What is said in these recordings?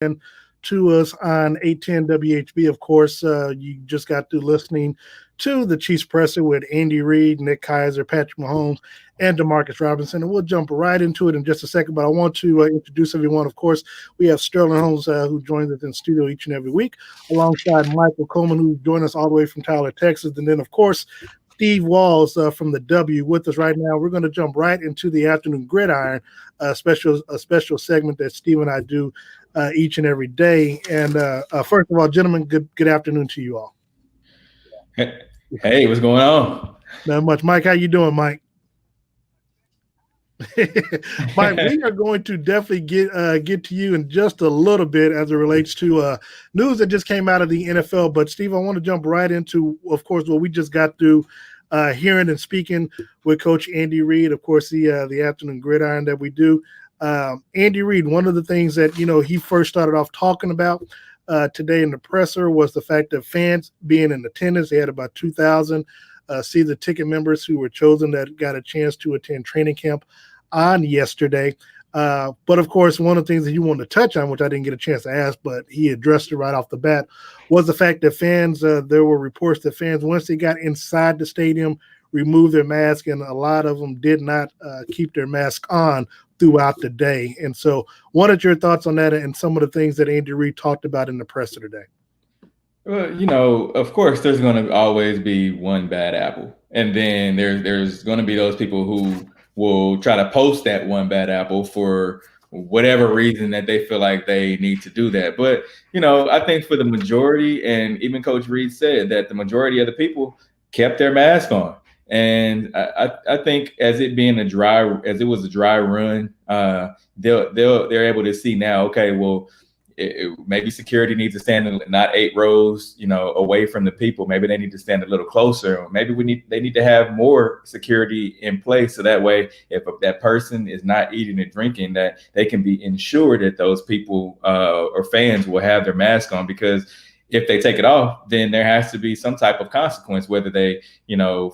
to us on 810 WHB. Of course, you just got through listening to the Chiefs Presser with Andy Reid, Nick Kaiser, Patrick Mahomes, and Demarcus Robinson. And we'll jump right into it in just a second. But I want to introduce everyone. Of course, we have Sterling Holmes, who joins us in studio each and every week, alongside Michael Coleman, who joined us all the way from Tyler, Texas. And then, of course, Steve Walls from the W with us right now. We're going to jump right into the Afternoon Gridiron, a special segment that Steve and I do each and every day. And first of all, gentlemen, good afternoon to you all. Hey, what's going on? Not much. Mike, how you doing, Mike? Mike, we are going to definitely get to you in just a little bit as it relates to news that just came out of the NFL. But Steve, I want to jump right into, of course, what we just got through hearing and speaking with Coach Andy Reid. Of course, the Afternoon Gridiron that we do. Andy Reid, one of the things that he first started off talking about today in the presser was the fact that fans being in attendance. They had about 2,000 season ticket members who were chosen that got a chance to attend training camp on yesterday. But of course, one of the things that you wanted to touch on, which I didn't get a chance to ask, but he addressed it right off the bat, was the fact that fans, there were reports that fans, once they got inside the stadium, removed their mask, and a lot of them did not keep their mask on throughout the day. And so what are your thoughts on that and some of the things that Andy Reid talked about in the presser today? Well, of course, there's going to always be one bad apple. And then there's going to be those people who will try to post that one bad apple for whatever reason that they feel like they need to do that. But, I think for the majority, and even Coach Reid said that the majority of the people kept their mask on. And I think as it was a dry run, they're able to see now, okay, well, maybe security needs to stand not 8 rows, away from the people. Maybe they need to stand a little closer. Maybe they need to have more security in place. So that way, if that person is not eating or drinking, that they can be ensured that those people or fans will have their mask on, because if they take it off, then there has to be some type of consequence, whether they,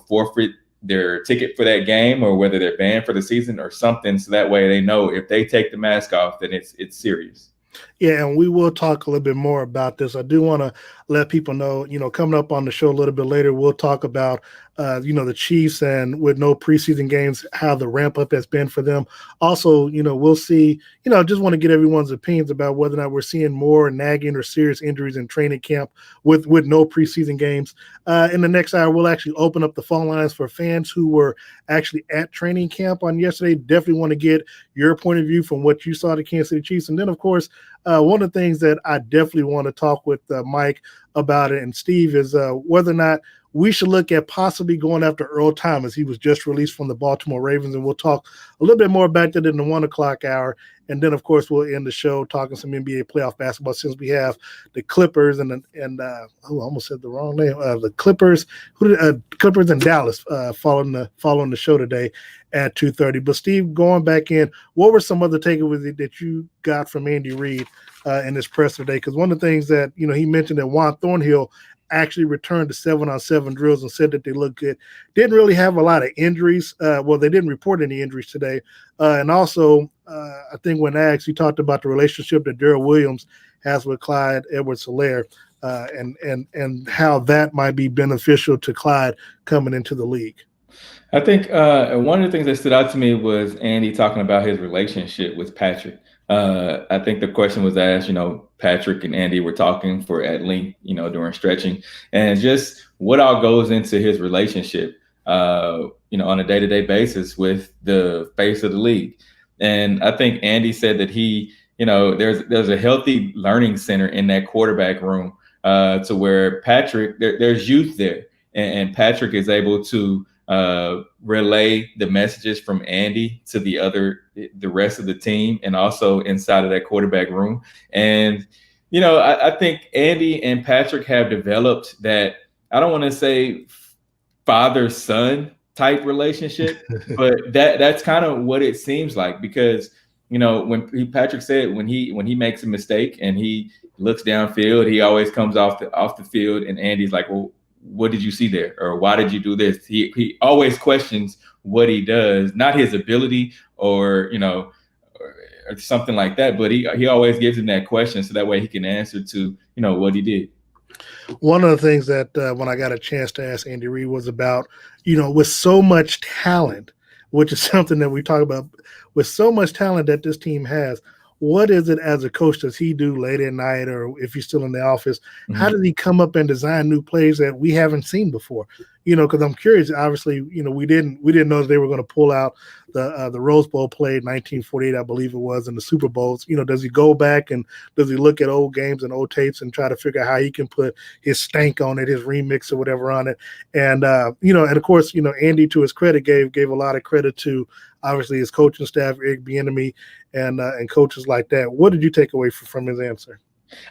forfeit their ticket for that game or whether they're banned for the season or something. So that way they know if they take the mask off, then it's serious. Yeah, and we will talk a little bit more about this. I do want to let people know, coming up on the show a little bit later, we'll talk about, the Chiefs and with no preseason games, how the ramp up has been for them. Also, we'll see, just want to get everyone's opinions about whether or not we're seeing more nagging or serious injuries in training camp with no preseason games. In the next hour, we'll actually open up the phone lines for fans who were actually at training camp on yesterday. Definitely want to get your point of view from what you saw the Kansas City Chiefs. And then, of course, one of the things that I definitely want to talk with Mike about it and Steve is whether or not we should look at possibly going after Earl Thomas. He was just released from the Baltimore Ravens, and we'll talk a little bit more about that in the 1 o'clock hour. And then, of course, we'll end the show talking some NBA playoff basketball, since we have the Clippers I almost said the wrong name. The Clippers, Clippers and Dallas following the show today at 2:30. But Steve, going back in, what were some other takeaways that you got from Andy Reid in this press today? Because one of the things that he mentioned that Juan Thornhill actually returned to 7-on-7 drills and said that they look good. Didn't really have a lot of injuries. Well, they didn't report any injuries today. And also, I think when asked, he talked about the relationship that Darrell Williams has with Clyde Edwards-Helaire and how that might be beneficial to Clyde coming into the league. I think one of the things that stood out to me was Andy talking about his relationship with Patrick. I think the question was asked, Patrick and Andy were talking at length, during stretching, and just what all goes into his relationship, on a day-to-day basis with the face of the league. And I think Andy said that there's a healthy learning center in that quarterback room to where Patrick, there's youth there, and Patrick is able to relay the messages from Andy to the rest of the team, and also inside of that quarterback room. And, I think Andy and Patrick have developed that, I don't want to say father-son type relationship, but that's kind of what it seems like, because, when Patrick said when he makes a mistake and he looks downfield, he always comes off the field, and Andy's like, well, what did you see there? Or why did you do this? He always questions what he does, not his ability or or something like that. But he always gives him that question so that way he can answer to, what he did. One of the things that when I got a chance to ask Andy Reid was about, with so much talent, which is something that we talk about, with so much talent that this team has, what is it as a coach does he do late at night, or if he's still in the office, how does he come up and design new plays that we haven't seen before? Because I'm curious. Obviously, we didn't know that they were going to pull out the Rose Bowl play in 1948, I believe it was, in the Super Bowls. Does he go back and does he look at old games and old tapes and try to figure out how he can put his stank on it, his remix or whatever on it? And and of course, Andy, to his credit, gave a lot of credit to obviously his coaching staff, Eric Bieniemy, and coaches like that. What did you take away from his answer?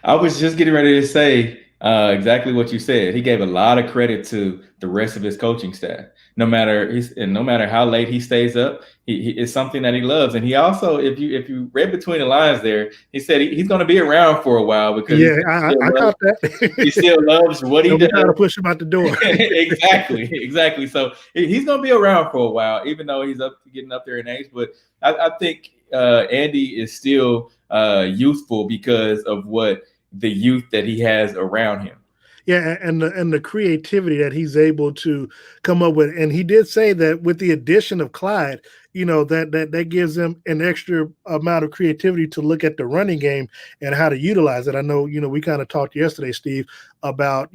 I was just getting ready to say exactly what you said. He gave a lot of credit to the rest of his coaching staff. No matter how late he stays up, it's something that he loves. And he also, if you read between the lines there, he said he's going to be around for a while because I caught that. He still loves what he does. Trying to push him out the door. Exactly. So he's going to be around for a while, even though he's getting up there in age. But I think Andy is still youthful because of what the youth that he has around him. Yeah, and the creativity that he's able to come up with. And he did say that with the addition of Clyde, that gives them an extra amount of creativity to look at the running game and how to utilize it. I know, we kind of talked yesterday, Steve, about,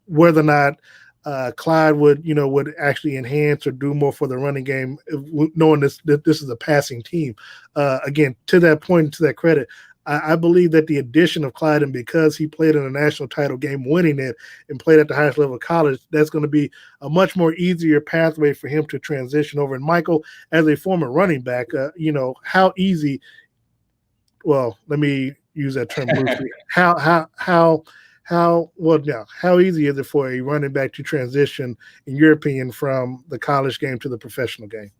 whether or not Clyde would actually enhance or do more for the running game, knowing that this is a passing team. Again, to that point, to that credit, I believe that the addition of Clyde, and because he played in a national title game, winning it, and played at the highest level of college, that's going to be a much more easier pathway for him to transition over. And Michael, as a former running back, how easy? Well, let me use that term loosely. How easy is it for a running back to transition, in your opinion, from the college game to the professional game?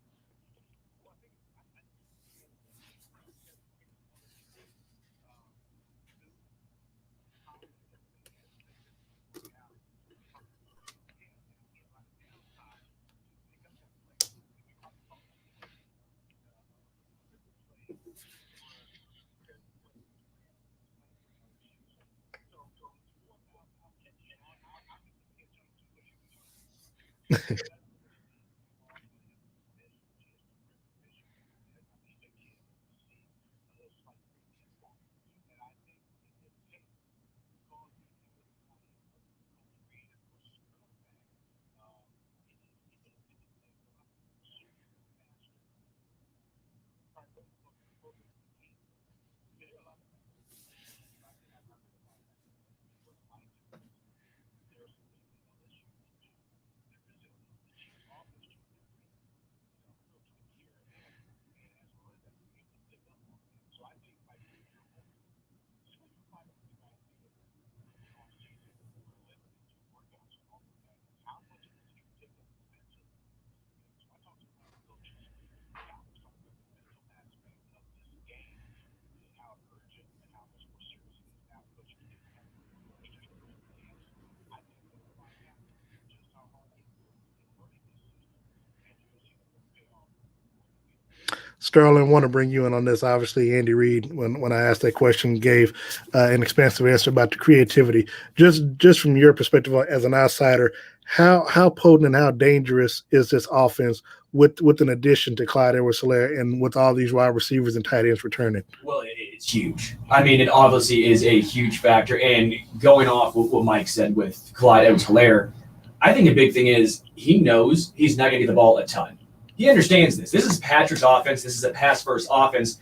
Sterling, want to bring you in on this. Obviously, Andy Reid, when I asked that question, gave an expansive answer about the creativity. Just from your perspective as an outsider, how potent and how dangerous is this offense with an addition to Clyde Edwards-Helaire and with all these wide receivers and tight ends returning? Well, it's huge. I mean, it obviously is a huge factor. And going off what Mike said with Clyde Edwards-Helaire, I think a big thing is he knows he's not going to get the ball a ton. He understands this. This is Patrick's offense. This is a pass-first offense.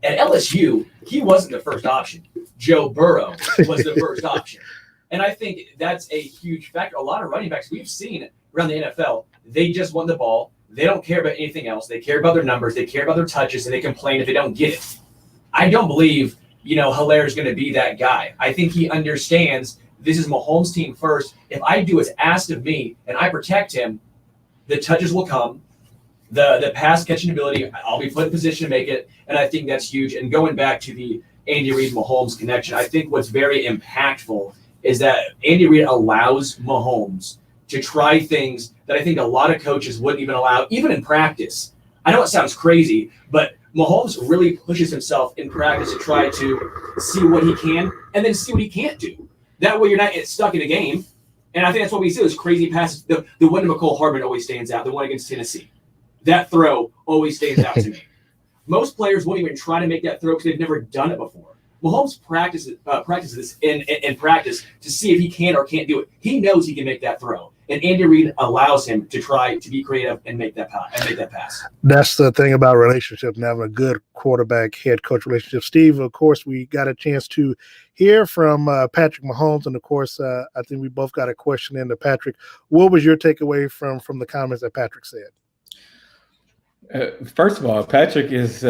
At LSU, he wasn't the first option. Joe Burrow was the first option. And I think that's a huge factor. A lot of running backs we've seen around the NFL, they just want the ball. They don't care about anything else. They care about their numbers. They care about their touches, and they complain if they don't get it. I don't believe, Helaire is going to be that guy. I think he understands this is Mahomes' team first. If I do what's asked of me and I protect him, the touches will come. The pass catching ability, I'll be put in position to make it, and I think that's huge. And going back to the Andy Reid-Mahomes connection, I think what's very impactful is that Andy Reid allows Mahomes to try things that I think a lot of coaches wouldn't even allow, even in practice. I know it sounds crazy, but Mahomes really pushes himself in practice to try to see what he can and then see what he can't do. That way you're not stuck in a game. And I think that's what we see, those crazy passes. The one to McCole Hardman always stands out, the one against Tennessee. That throw always stands out to me. Most players won't even try to make that throw because they've never done it before. Mahomes practices this in practice to see if he can or can't do it. He knows he can make that throw, and Andy Reid allows him to try to be creative and make that pass. That's the thing about relationships and having a good quarterback head coach relationship. Steve, of course, we got a chance to hear from Patrick Mahomes, and of course, I think we both got a question in to Patrick. What was your takeaway from the comments that Patrick said? First of all, Patrick is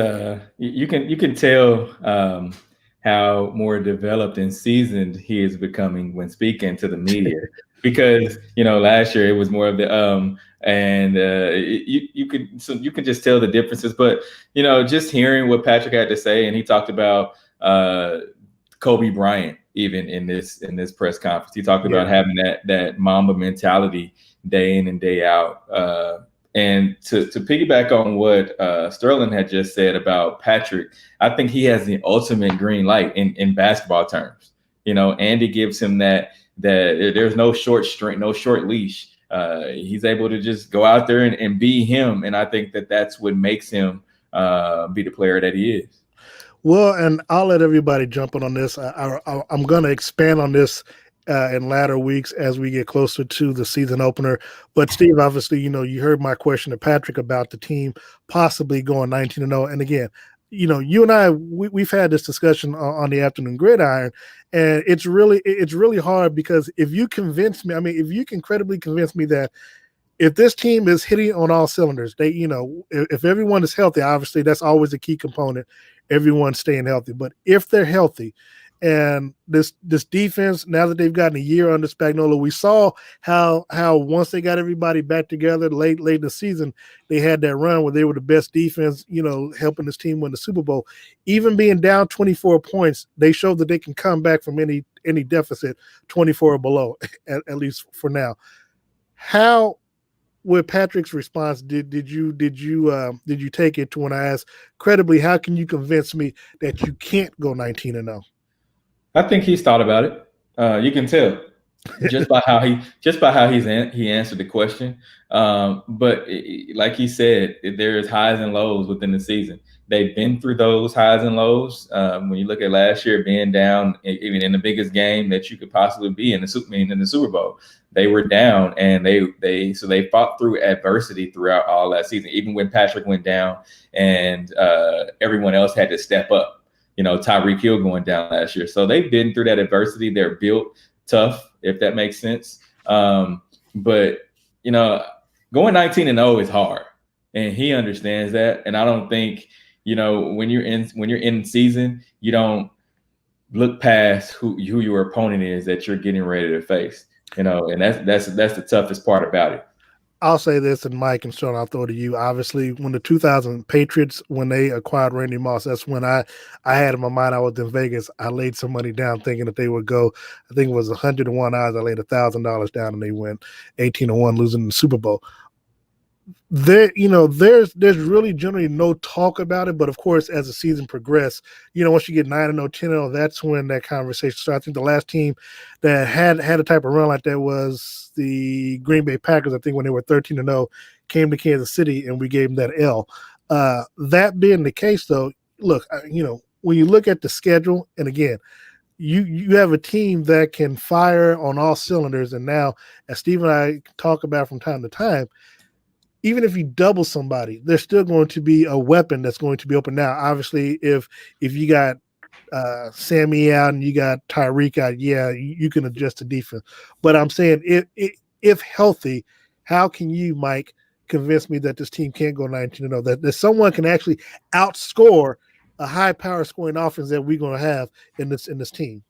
you can tell how more developed and seasoned he is becoming when speaking to the media. Because last year it was more of the and you could just tell the differences. But just hearing what Patrick had to say, and he talked about Kobe Bryant even in this press conference. He talked about having that Mamba mentality day in and day out. And to piggyback on what Sterling had just said about Patrick, I think he has the ultimate green light in basketball terms. Andy gives him that there's no short string, no short leash. He's able to just go out there and be him. And I think that's what makes him be the player that he is. Well, and I'll let everybody jump in on this. I'm going to expand on this in latter weeks as we get closer to the season opener. But Steve, obviously, you heard my question to Patrick about the team possibly going 19-0. And again, you and I, we've had this discussion on the Afternoon Gridiron, and it's really hard because if you convince me, if you can credibly convince me that if this team is hitting on all cylinders, they, if everyone is healthy, obviously that's always a key component, everyone staying healthy. But if they're healthy, and this defense, now that they've gotten a year under Spagnuolo, we saw how once they got everybody back together late in the season, they had that run where they were the best defense, helping this team win the Super Bowl. Even being down 24 points, they showed that they can come back from any deficit 24 or below, at least for now. How, with Patrick's response, did you take it to when I asked credibly, how can you convince me that you can't go 19-0? I think he's thought about it. You can tell just by how he answered the question. But like he said, there's highs and lows within the season. They've been through those highs and lows. When you look at last year, being down, even in the biggest game that you could possibly be in the Super Bowl, they were down, and they fought through adversity throughout all that season. Even when Patrick went down, and everyone else had to step up. Tyreek Hill going down last year. So they've been through that adversity. They're built tough, if that makes sense. But going 19-0 is hard, and he understands that. And I don't think, when you're in season, you don't look past who your opponent is that you're getting ready to face. And that's the toughest part about it. I'll say this, and Mike and Sean, I'll throw it to you. Obviously, when the 2000 Patriots, when they acquired Randy Moss, that's when I had in my mind, I was in Vegas. I laid some money down thinking that they would go, I think it was 100-1 odds. I laid $1,000 down, and they went 18-1, losing the Super Bowl. There's really generally no talk about it, but of course, as the season progressed, once you get 9-0, 10-0, that's when that conversation starts. I think the last team that had a type of run like that was the Green Bay Packers. I think when they were 13-0, came to Kansas City, and we gave them that L. That being the case, though, look, when you look at the schedule, and again, you have a team that can fire on all cylinders, and now, as Steve and I talk about from time to time, even if you double somebody, there's still going to be a weapon that's going to be open. Now, obviously, if you got Sammy out and you got Tyreek out, you can adjust the defense. But I'm saying if healthy, how can you, Mike, convince me that this team can't go 19-0, that someone can actually outscore a high power scoring offense that we're going to have in this team?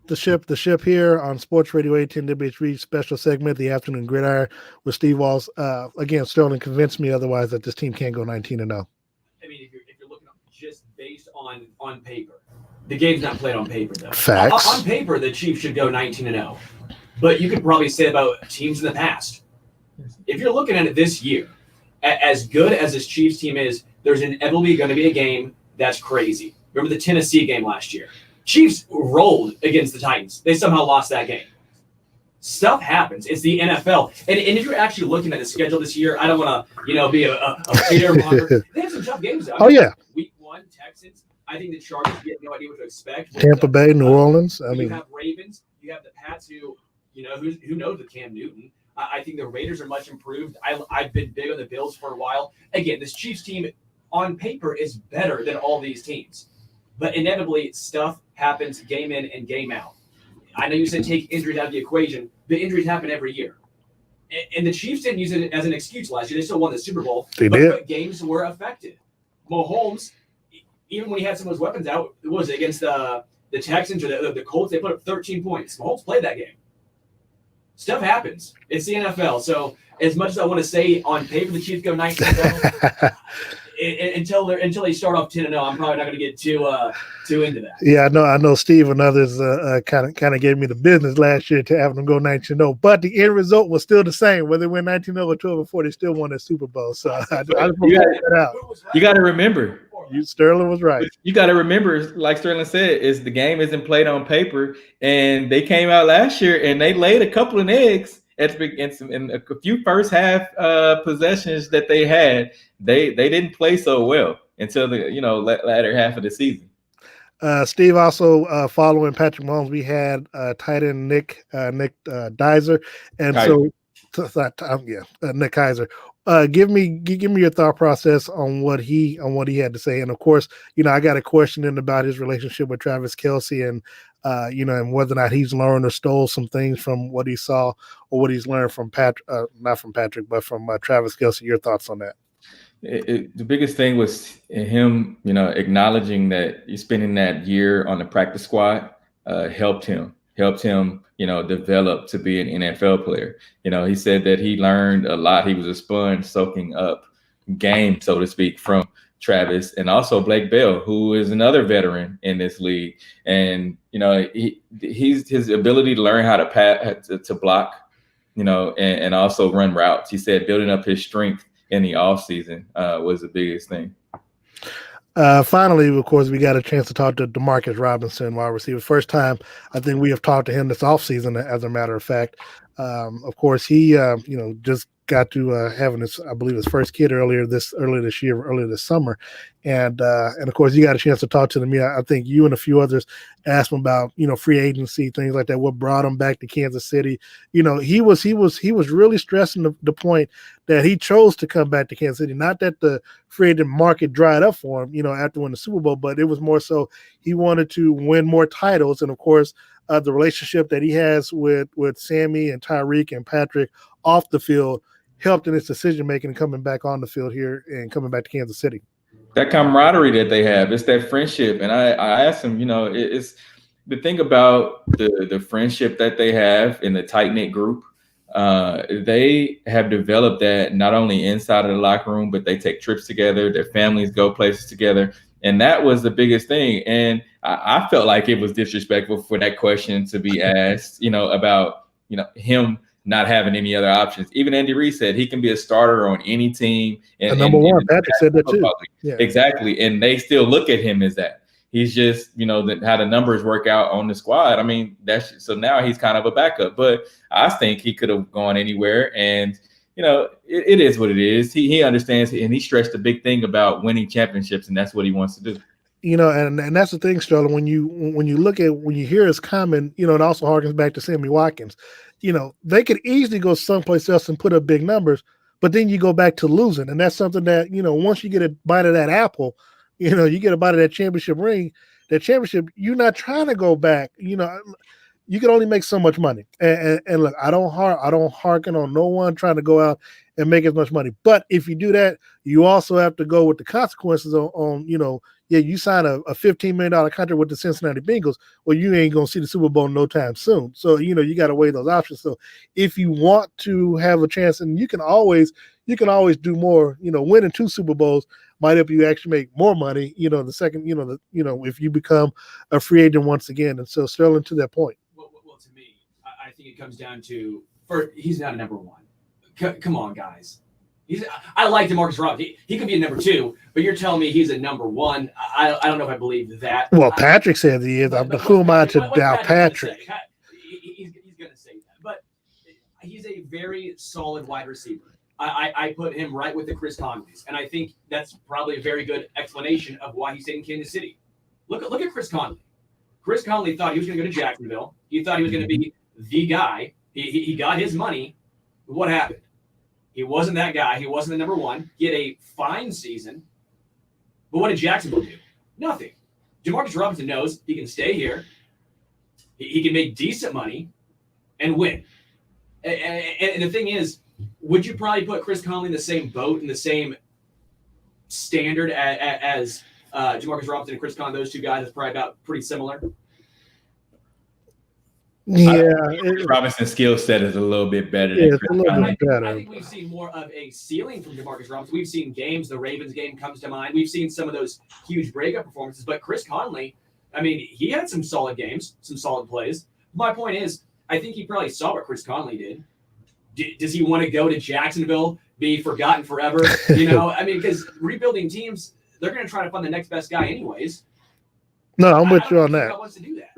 the ship here on Sports Radio 810 WHB special segment, the Afternoon Gridiron with Steve Walls. Again, Sterling convinced me otherwise that this team can't go 19-0. I mean, if you're looking just based on paper, the game's not played on paper though. Facts. On paper, the Chiefs should go 19-0, but you could probably say about teams in the past. If you're looking at it this year, as good as this Chiefs team is, there's inevitably going to be a game that's crazy. Remember the Tennessee game last year? Chiefs rolled against the Titans. They somehow lost that game. Stuff happens. It's the NFL. And if you're actually looking at the schedule this year, I don't want to, be a fear monger. They have some tough games. Yeah. Week 1, Texans. I think the Chargers, you have no idea what to expect. Tampa Bay, New Orleans. You have Ravens. You have the Pats who knows with Cam Newton. I think the Raiders are much improved. I've been big on the Bills for a while. Again, this Chiefs team on paper is better than all these teams. But inevitably, stuff happens game in and game out. I know you said take injuries out of the equation, but injuries happen every year. And the Chiefs didn't use it as an excuse last year. They still won the Super Bowl. They did. But games were affected. Mahomes, even when he had some of his weapons out, it was against the Texans or the Colts. They put up 13 points. Mahomes played that game. Stuff happens. It's the NFL. So as much as I want to say on paper the Chiefs go 19-0, until they start off 10-0, I'm probably not going to get too into that. Yeah, I know Steve and others kind of gave me the business last year to having them go 19-0, but the end result was still the same. Whether they went 19-0 or 12-4, they still won the Super Bowl. So I just want to point that out. You got to remember. Sterling was right. You got to remember, like Sterling said, is the game isn't played on paper, and they came out last year and they laid a couple of eggs in a few first half possessions that they had. They didn't play so well until the latter half of the season. Steve, also following Patrick Mahomes, we had tight end Nick Dizer, and Nick Kaiser. Give me your thought process on what he had to say, and of course, I got a question in about his relationship with Travis Kelce, and and whether or not he's learned or stole some things from what he saw or what he's learned from not from Patrick, but from Travis Kelce. Your thoughts on that? The biggest thing was him, acknowledging that he's spending that year on the practice squad helped him, develop to be an NFL player. He said that he learned a lot. He was a sponge soaking up game, so to speak, from Travis and also Blake Bell, who is another veteran in this league. And, his ability to learn how to block, and also run routes. He said building up his strength in the offseason was the biggest thing. Finally, of course, we got a chance to talk to Demarcus Robinson, wide receiver. First time I think we have talked to him this offseason, as a matter of fact. Of course, he just got to having his first kid earlier this summer, and of course you got a chance to talk to him. I think you and a few others asked him about free agency, things like that. What brought him back to Kansas City? He was really stressing the point that he chose to come back to Kansas City. Not that the free agent market dried up for him, after winning the Super Bowl, but it was more so he wanted to win more titles, and of course the relationship that he has with Sammy and Tyreek and Patrick off the field helped in his decision making and coming back on the field here and coming back to Kansas City. That camaraderie that they have, it's that friendship. And I asked him, it's the thing about the friendship that they have in the tight-knit group. They have developed that not only inside of the locker room, but they take trips together, their families go places together. And that was the biggest thing. And I felt like it was disrespectful for that question to be asked, about, him not having any other options. Even Andy Reid said he can be a starter on any team. And number one, Patrick said that too. Yeah. Exactly. And they still look at him as that. He's just, how the numbers work out on the squad. I mean, so now he's kind of a backup. But I think he could have gone anywhere. And, it is what it is. He understands, and he stressed the big thing about winning championships, and that's what he wants to do. And that's the thing, Sterling, when you hear his comment, it also harkens back to Sammy Watkins. They could easily go someplace else and put up big numbers, but then you go back to losing. And that's something that, once you get a bite of that apple, you get a bite of that championship ring, that championship, you're not trying to go back. you can only make so much money. And look, I don't hearken on no one trying to go out and make as much money. But if you do that, you also have to go with the consequences on you sign a $15 million contract with the Cincinnati Bengals. Well, you ain't going to see the Super Bowl no time soon. So, you got to weigh those options. So if you want to have a chance, and you can always do more, winning 2 Super Bowls might help you actually make more money, the second, if you become a free agent once again. And so Sterling, to that point. Well, to me, I think it comes down to, he's not a number 1. Come on, guys. I like DeMarcus Robinson. He could be a number 2, but you're telling me he's a number 1. I don't know if I believe that. Well, Patrick said he is. Who am I to doubt Patrick? He's going to say that. But he's a very solid wide receiver. I put him right with the Chris Conleys, and I think that's probably a very good explanation of why he stayed in Kansas City. Look at Chris Conley. Chris Conley thought he was going to go to Jacksonville. He thought he was going to be the guy. He got his money. What happened? He wasn't that guy. He wasn't the number 1. He had a fine season. But what did Jacksonville do? Nothing. DeMarcus Robinson knows he can stay here. He can make decent money and win. And the thing is, would you probably put Chris Conley in the same boat, in the same standard as DeMarcus Robinson and Chris Conley? Those 2 guys is probably about pretty similar. Yeah, Robinson's skill set is a little bit better. It's a little bit better. I think we've seen more of a ceiling from DeMarcus Robinson. We've seen games. The Ravens game comes to mind. We've seen some of those huge breakup performances. But Chris Conley, I mean, he had some solid games, some solid plays. My point is, I think he probably saw what Chris Conley did. Does he want to go to Jacksonville, be forgotten forever? I mean, because rebuilding teams, they're going to try to find the next best guy anyways. No, I'm with you on that. Wants to do that.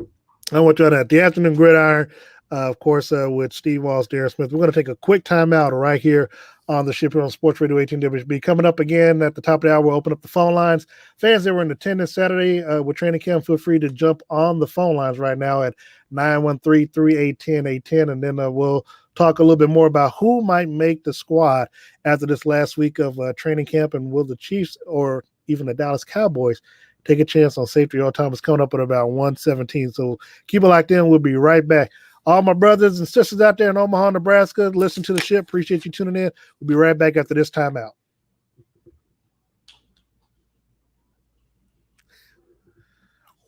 I want you on that. The Afternoon Gridiron, of course, with Steve Walls, Darren Smith. We're going to take a quick timeout right here on the ship here on Sports Radio 18 WHB. Coming up again at the top of the hour, we'll open up the phone lines. Fans that were in attendance Saturday with training camp, feel free to jump on the phone lines right now at 913-381-1010, and then we'll talk a little bit more about who might make the squad after this last week of training camp, and will the Chiefs or even the Dallas Cowboys take a chance on safety. All time is coming up at about 1:17. So keep it locked in. We'll be right back. All my brothers and sisters out there in Omaha, Nebraska, listen to the ship. Appreciate you tuning in. We'll be right back after this timeout.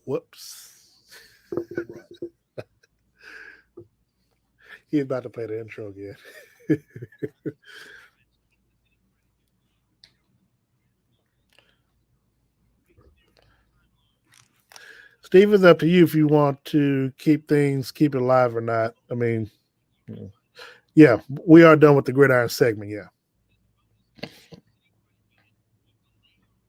Whoops. He's about to play the intro again. Steve, it's up to you if you want to keep it live or not. I mean, yeah, we are done with the Gridiron segment, yeah.